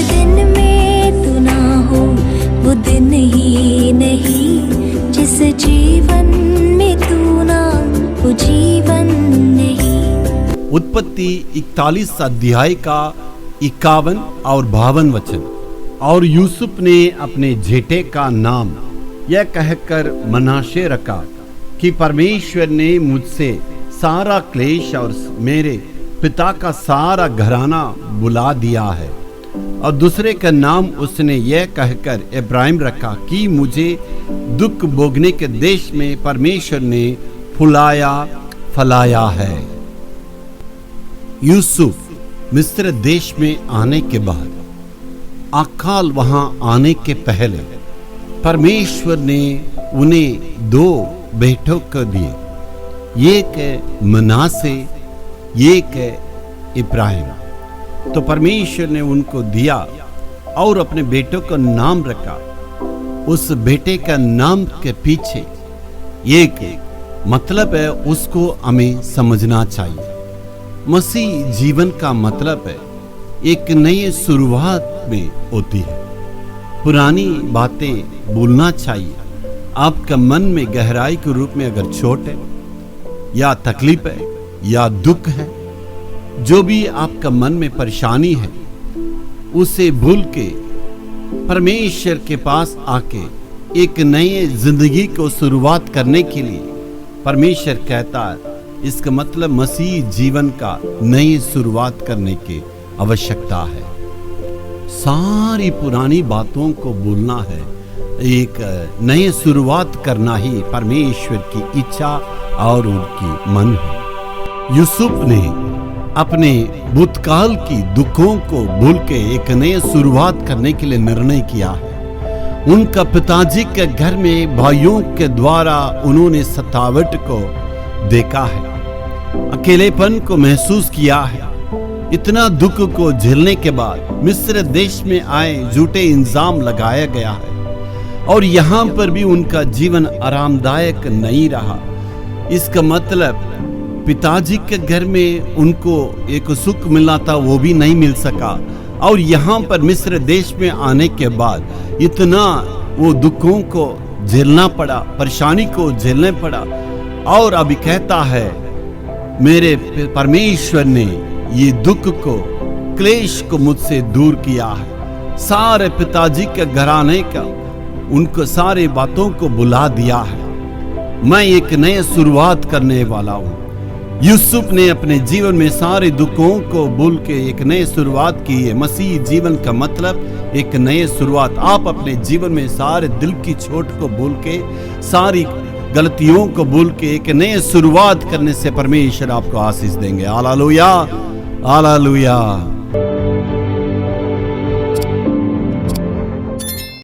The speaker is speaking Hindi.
दिन में तू ना हो वो दिन ही नहीं, जिस जीवन में तू ना वो जीवन नहीं। उत्पत्ति 41 अध्याय का 51 और 52 वचन। और यूसुफ ने अपने जेठे का नाम यह कहकर मनाशे रखा कि परमेश्वर ने मुझसे सारा क्लेश और मेरे पिता का सारा घराना बुला दिया है। और दूसरे का नाम उसने यह कहकर इब्राहिम रखा कि मुझे दुख भोगने के देश में परमेश्वर ने फुलाया फलाया है। यूसुफ मिस्र देश में आने के बाद, अकाल वहां आने के पहले परमेश्वर ने उन्हें 2 बेटों को दिए, एक मनासे, एक इब्राहिम। तो परमेश्वर ने उनको दिया और अपने बेटों का नाम रखा। उस बेटे का नाम के पीछे एक मतलब है, उसको हमें समझना चाहिए। मसीह जीवन का मतलब है एक नई शुरुआत में होती है। पुरानी बातें भूलना चाहिए। आपका मन में गहराई के रूप में अगर चोट है या तकलीफ है या दुख है, जो भी आपका मन में परेशानी है, उसे भूल के परमेश्वर के पास आके एक नई जिंदगी को शुरुआत करने के लिए परमेश्वर कहता है, इसका मतलब मसीह जीवन का नई शुरुआत करने की आवश्यकता है। सारी पुरानी बातों को भूलना है, एक नई शुरुआत करना ही परमेश्वर की इच्छा और उनकी मन है। यूसुफ ने अपने भूतकाल की दुखों को भूल के एक नई शुरुआत करने के लिए निर्णय किया है। उनका पिताजी के घर में भाइयों के द्वारा उन्होंने सतावट को देखा है, अकेलेपन को महसूस किया है। इतना दुख को झेलने के बाद मिस्र देश में आए, झूठे इल्जाम लगाया गया है और यहाँ पर भी उनका जीवन आरामदायक नहीं रहा। इसका मतलब पिताजी के घर में उनको एक सुख मिलना था, वो भी नहीं मिल सका। और यहाँ पर मिस्र देश में आने के बाद इतना वो दुखों को झेलना पड़ा, परेशानी को झेलने पड़ा। और अभी कहता है, मेरे परमेश्वर ने ये दुख को, क्लेश को मुझसे दूर किया है। सारे पिताजी के घराने का उनको सारे बातों को बुला दिया है। मैं एक नई शुरुआत करने वाला हूँ। यूसुफ ने अपने जीवन में सारे दुखों को भूल के एक नई शुरुआत की है। मसीह जीवन का मतलब एक नई शुरुआत। आप अपने जीवन में सारे दिल की चोट को भूल के, सारी गलतियों को भूल के एक नई शुरुआत करने से परमेश्वर आपको आशीष देंगे। Hallelujah, hallelujah.